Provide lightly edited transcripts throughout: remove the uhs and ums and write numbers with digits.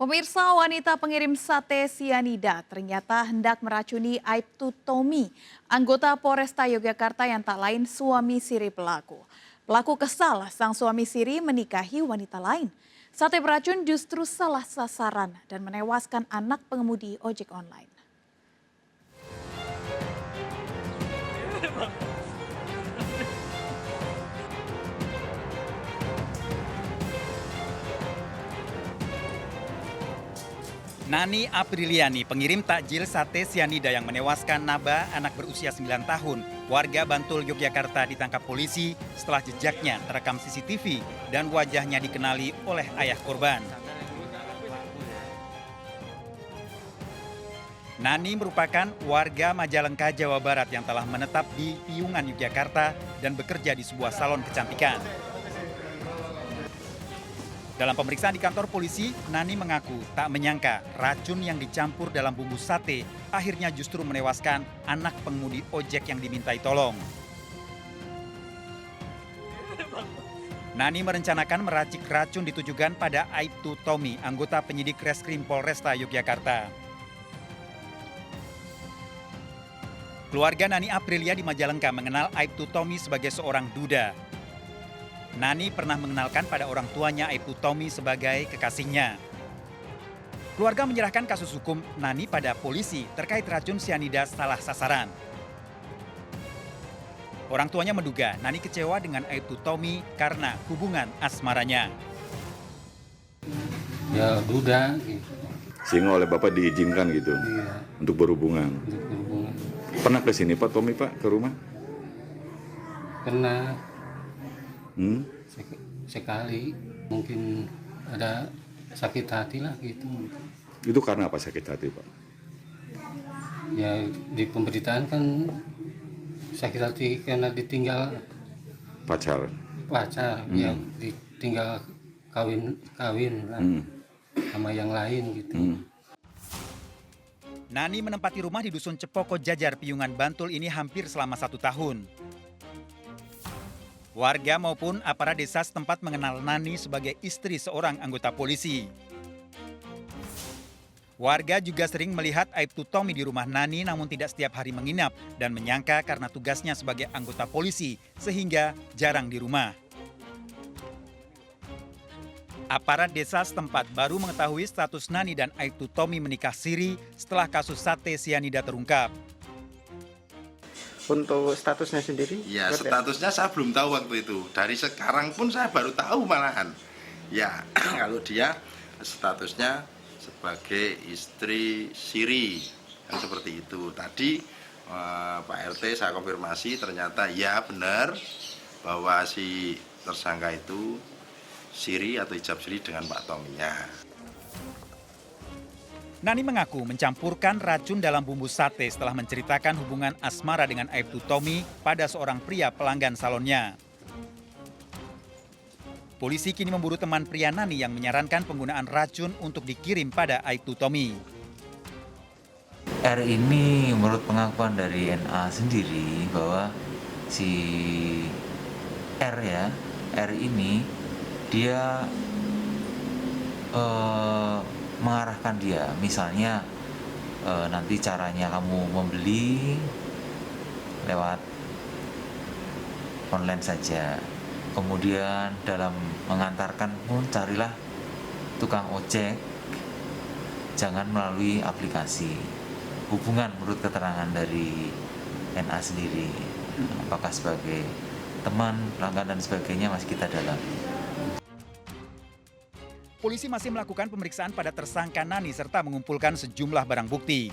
Pemirsa, wanita pengirim sate sianida ternyata hendak meracuni Aibtu Tommy, anggota Polresta Yogyakarta yang tak lain suami siri pelaku. Pelaku kesal sang suami siri menikahi wanita lain. Sate beracun justru salah sasaran dan menewaskan anak pengemudi ojek online. Nani Apriliani, pengirim takjil sate sianida yang menewaskan Naba, anak berusia 9 tahun, warga Bantul, Yogyakarta ditangkap polisi setelah jejaknya terekam CCTV dan wajahnya dikenali oleh ayah korban. Nani merupakan warga Majalengka, Jawa Barat yang telah menetap di Piungan, Yogyakarta dan bekerja di sebuah salon kecantikan. Dalam pemeriksaan di kantor polisi, Nani mengaku tak menyangka racun yang dicampur dalam bumbu sate akhirnya justru menewaskan anak pengemudi ojek yang dimintai tolong. Nani merencanakan meracik racun ditujukan pada Aibtu Tommy, anggota penyidik Reskrim Polresta Yogyakarta. Keluarga Nani Aprilia di Majalengka mengenal Aibtu Tommy sebagai seorang duda. Nani pernah mengenalkan pada orang tuanya Aibtu Tommy sebagai kekasihnya. Keluarga menyerahkan kasus hukum Nani pada polisi terkait racun sianida salah sasaran. Orang tuanya menduga Nani kecewa dengan Aibtu Tommy karena hubungan asmaranya. Ya duda gitu. Sehingga oleh Bapak diizinkan gitu untuk berhubungan. Pernah ke sini Pak Tommy Pak, ke rumah? Pernah sekali, mungkin ada sakit hati lah gitu. Itu karena apa sakit hati Pak? Ya di pemberitaan kan sakit hati karena ditinggal Pacar? ya ditinggal kawin lah sama yang lain gitu. Nani menempati rumah di Dusun Cepoko Jajar, Piungan, Bantul ini hampir selama 1 tahun. Warga maupun aparat desa setempat mengenal Nani sebagai istri seorang anggota polisi. Warga juga sering melihat Aibtu Tommy di rumah Nani namun tidak setiap hari menginap dan menyangka karena tugasnya sebagai anggota polisi sehingga jarang di rumah. Aparat desa setempat baru mengetahui status Nani dan Aibtu Tommy menikah siri setelah kasus sate sianida terungkap. Untuk statusnya sendiri? Ya, statusnya saya belum tahu waktu itu. Dari sekarang pun saya baru tahu malahan. Ya, kalau dia statusnya sebagai istri siri, kan seperti itu. Tadi Pak RT saya konfirmasi ternyata ya benar bahwa si tersangka itu siri atau hijab siri dengan Pak Tommy-nya. Nani mengaku mencampurkan racun dalam bumbu sate setelah menceritakan hubungan asmara dengan Aibtu Tommy pada seorang pria pelanggan salonnya. Polisi kini memburu teman pria Nani yang menyarankan penggunaan racun untuk dikirim pada Aibtu Tommy. R ini menurut pengakuan dari NA sendiri bahwa si R ini dia mengarahkan dia, misalnya nanti caranya kamu membeli lewat online saja. Kemudian dalam mengantarkan pun carilah tukang ojek, jangan melalui aplikasi. Hubungan menurut keterangan dari NA sendiri, apakah sebagai teman, pelanggan dan sebagainya masih kita dalami. Polisi masih melakukan pemeriksaan pada tersangka Nani serta mengumpulkan sejumlah barang bukti.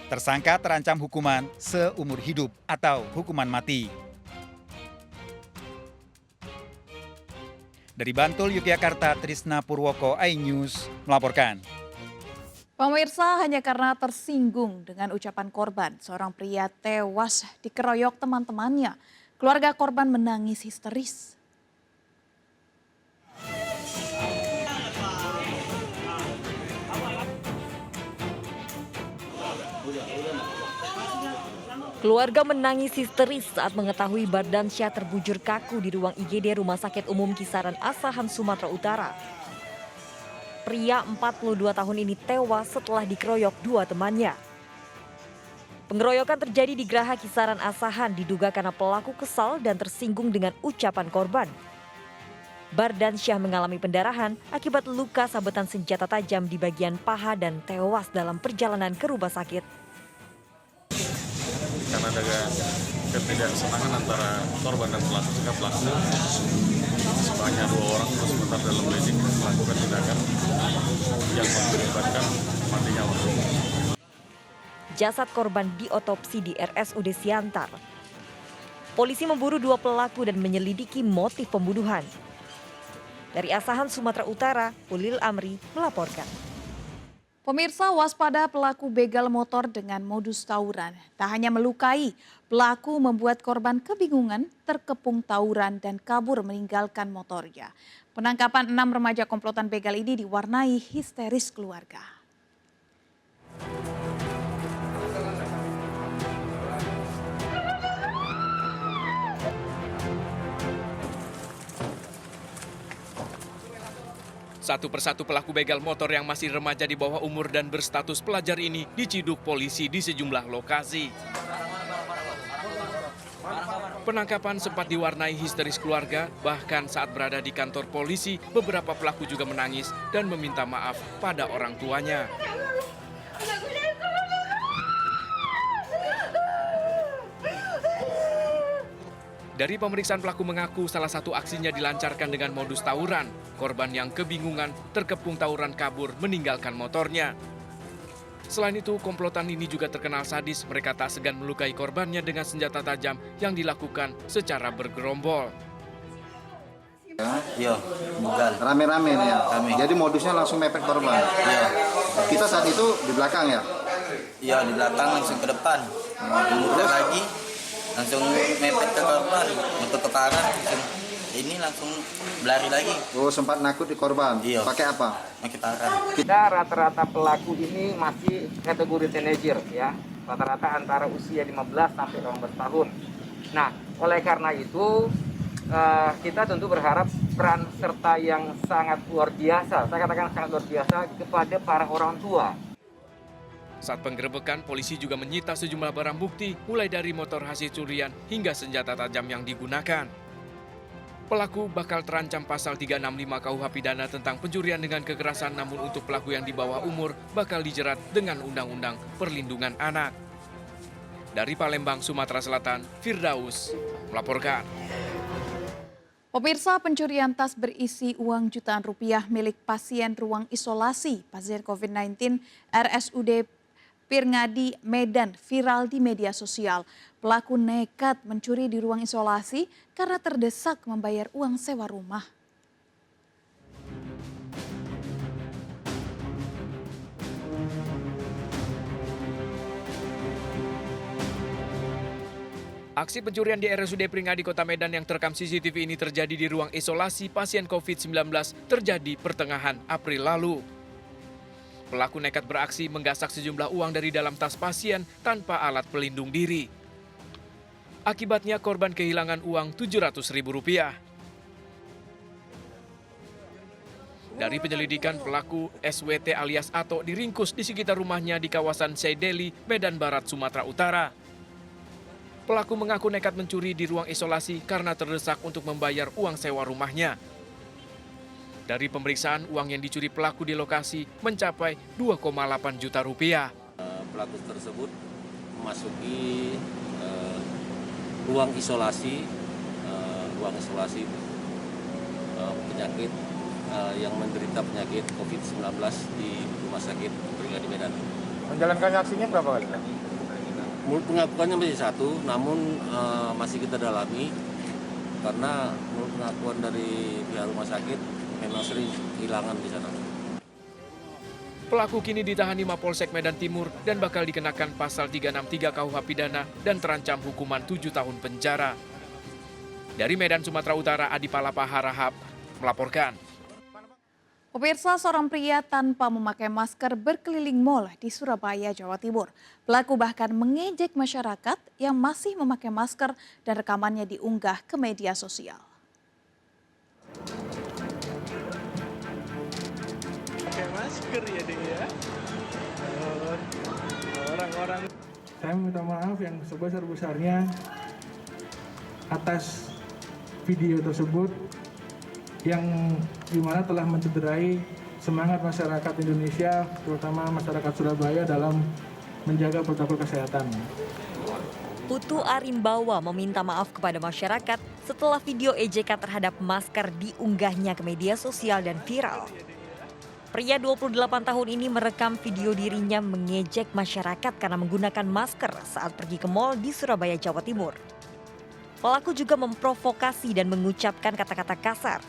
Tersangka terancam hukuman seumur hidup atau hukuman mati. Dari Bantul, Yogyakarta, Trisna Purwoko, iNews melaporkan. Pemirsa, hanya karena tersinggung dengan ucapan korban, seorang pria tewas dikeroyok teman-temannya. Keluarga korban menangis histeris. Keluarga menangis histeris saat mengetahui Bardansyah terbujur kaku di ruang IGD Rumah Sakit Umum Kisaran Asahan, Sumatera Utara. pria 42 tahun ini tewas setelah dikeroyok dua temannya. Pengeroyokan terjadi di Geraha Kisaran Asahan diduga karena pelaku kesal dan tersinggung dengan ucapan korban. Bardansyah mengalami pendarahan akibat luka sabetan senjata tajam di bagian paha dan tewas dalam perjalanan ke rumah sakit. Karena ada ketidaksenangan antara korban dan pelaku, sehingga pelaku sebanyak 2 orang sebentar dalam ledik melakukan tindakan yang mengakibatkan matinya orang. Jasad korban diotopsi di RSUD Siantar. Polisi memburu 2 pelaku dan menyelidiki motif pembunuhan. Dari Asahan, Sumatera Utara, Ulil Amri melaporkan. Pemirsa, waspada pelaku begal motor dengan modus tawuran. Tak hanya melukai, pelaku membuat korban kebingungan, terkepung tawuran dan kabur meninggalkan motornya. Penangkapan 6 remaja komplotan begal ini diwarnai histeris keluarga. Satu persatu pelaku begal motor yang masih remaja di bawah umur dan berstatus pelajar ini diciduk polisi di sejumlah lokasi. Penangkapan sempat diwarnai histeris keluarga, bahkan saat berada di kantor polisi, beberapa pelaku juga menangis dan meminta maaf pada orang tuanya. Dari pemeriksaan pelaku mengaku salah satu aksinya dilancarkan dengan modus tawuran. Korban yang kebingungan terkepung tawuran kabur meninggalkan motornya. Selain itu, komplotan ini juga terkenal sadis. Mereka tak segan melukai korbannya dengan senjata tajam yang dilakukan secara bergerombol. Iya, bukan. Rame-rame nih ya? Rame. Jadi modusnya langsung mepet korban? Iya. Kita saat itu di belakang ya? Iya, di belakang langsung ke depan. Kemudian lagi langsung mepet ke korban, untuk ke kanan, langsung berlari lagi. Oh, sempat nakut di korban? Iya. Pakai apa? Pakai parang. Kita rata-rata pelaku ini masih kategori teenager ya. Rata-rata antara usia 15 sampai 18 tahun. Nah, oleh karena itu kita tentu berharap peran serta yang sangat luar biasa, saya katakan sangat luar biasa kepada para orang tua. Saat penggerebekan, polisi juga menyita sejumlah barang bukti, mulai dari motor hasil curian hingga senjata tajam yang digunakan. Pelaku bakal terancam pasal 365 KUH Pidana tentang pencurian dengan kekerasan, namun untuk pelaku yang di bawah umur bakal dijerat dengan Undang-Undang Perlindungan Anak. Dari Palembang, Sumatera Selatan, Firdaus melaporkan. Pemirsa, pencurian tas berisi uang jutaan rupiah milik pasien ruang isolasi pasien COVID-19 RSUD Pirngadi, Medan viral di media sosial. Pelaku nekat mencuri di ruang isolasi karena terdesak membayar uang sewa rumah. Aksi pencurian di RSUD Pirngadi Kota Medan yang terekam CCTV ini terjadi di ruang isolasi pasien COVID-19 terjadi pertengahan April lalu. Pelaku nekat beraksi menggasak sejumlah uang dari dalam tas pasien tanpa alat pelindung diri. Akibatnya korban kehilangan uang Rp700.000. Dari penyelidikan, pelaku SWT alias Ato diringkus di sekitar rumahnya di kawasan Saideli, Medan Barat, Sumatera Utara. Pelaku mengaku nekat mencuri di ruang isolasi karena terdesak untuk membayar uang sewa rumahnya. Dari pemeriksaan, uang yang dicuri pelaku di lokasi mencapai 2,8 juta rupiah. Pelaku tersebut memasuki ruang isolasi penyakit yang menderita penyakit COVID-19 di Rumah Sakit Pirngadi Medan. Menjalankan aksinya berapa kali? Pengakuannya masih satu, namun masih kita dalami karena menurut pengakuan dari pihak rumah sakit memang sering kehilangan di sana. Pelaku kini ditahan di Mapolsek Medan Timur dan bakal dikenakan pasal 363 KUH Pidana dan terancam hukuman 7 tahun penjara. Dari Medan, Sumatera Utara, Adi Palapa Harahap melaporkan. Pemirsa, seorang pria tanpa memakai masker berkeliling mal di Surabaya, Jawa Timur. Pelaku bahkan mengejek masyarakat yang masih memakai masker dan rekamannya diunggah ke media sosial. masker ya deh ya. Orang-orang. Saya minta maaf yang sebesar-besarnya atas video tersebut yang dimana telah mencederai semangat masyarakat Indonesia, terutama masyarakat Surabaya dalam menjaga protokol kesehatan. Putu Arimbawa meminta maaf kepada masyarakat setelah video ejekan terhadap masker diunggahnya ke media sosial dan viral. Pria 28 tahun ini merekam video dirinya mengejek masyarakat karena menggunakan masker saat pergi ke mal di Surabaya, Jawa Timur. Pelaku juga memprovokasi dan mengucapkan kata-kata kasar.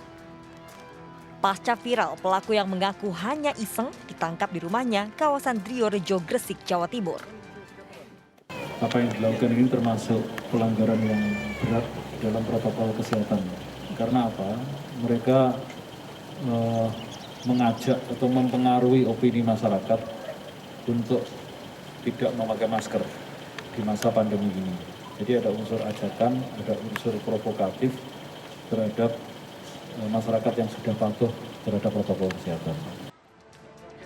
Pasca viral, pelaku yang mengaku hanya iseng ditangkap di rumahnya kawasan Driorejo, Gresik, Jawa Timur. Apa yang dilakukan ini termasuk pelanggaran yang berat dalam protokol kesehatan. Karena apa? Mereka mengajak atau mempengaruhi opini masyarakat untuk tidak memakai masker di masa pandemi ini. Jadi ada unsur ajakan, ada unsur provokatif terhadap masyarakat yang sudah patuh terhadap protokol kesehatan.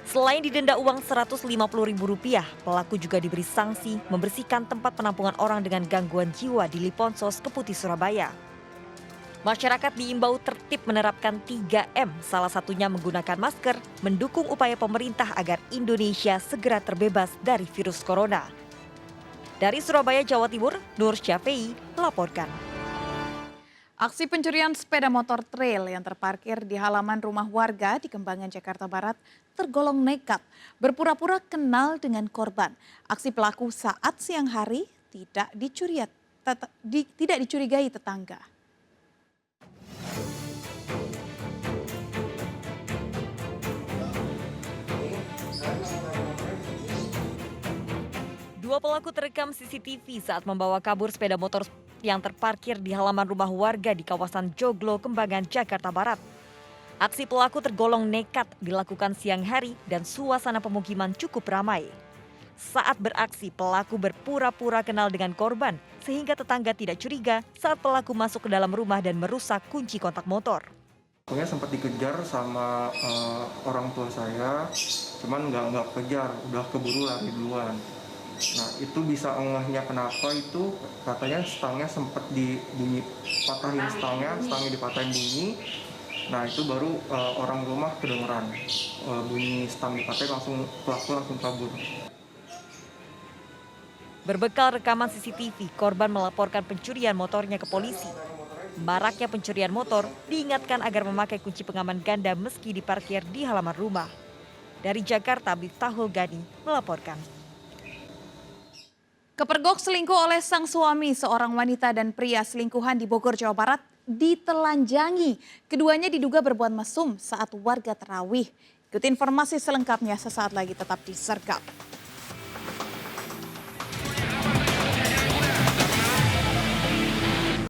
Selain didenda uang Rp150.000, pelaku juga diberi sanksi membersihkan tempat penampungan orang dengan gangguan jiwa di Liponsos, Keputih, Surabaya. Masyarakat diimbau tertib menerapkan 3M, salah satunya menggunakan masker, mendukung upaya pemerintah agar Indonesia segera terbebas dari virus corona. Dari Surabaya, Jawa Timur, Nur Syafei melaporkan. Aksi pencurian sepeda motor trail yang terparkir di halaman rumah warga di Kembangan, Jakarta Barat tergolong nekat, berpura-pura kenal dengan korban. Aksi pelaku saat siang hari tidak dicurigai tetangga. Dua pelaku terekam CCTV saat membawa kabur sepeda motor yang terparkir di halaman rumah warga di kawasan Joglo, Kembangan, Jakarta Barat. Aksi pelaku tergolong nekat dilakukan siang hari dan suasana pemukiman cukup ramai. Saat beraksi, pelaku berpura-pura kenal dengan korban sehingga tetangga tidak curiga saat pelaku masuk ke dalam rumah dan merusak kunci kontak motor. Pokoknya sempat dikejar sama orang tua saya, cuman nggak kejar, udah keburu lari duluan. Nah itu bisa ngehnya kenapa itu katanya stangnya sempat dibunyi patahin stangnya dipatahin bunyi. Nah itu baru orang rumah kedengeran bunyi stang dipatahin, pelaku langsung kabur. Berbekal rekaman CCTV, korban melaporkan pencurian motornya ke polisi. Maraknya pencurian motor diingatkan agar memakai kunci pengaman ganda meski diparkir di halaman rumah. Dari Jakarta, Miftahul Gani melaporkan. Kepergok selingkuh oleh sang suami, seorang wanita dan pria selingkuhan di Bogor, Jawa Barat ditelanjangi. Keduanya diduga berbuat mesum saat warga tarawih. Ikuti informasi selengkapnya sesaat lagi, tetap di Sergap.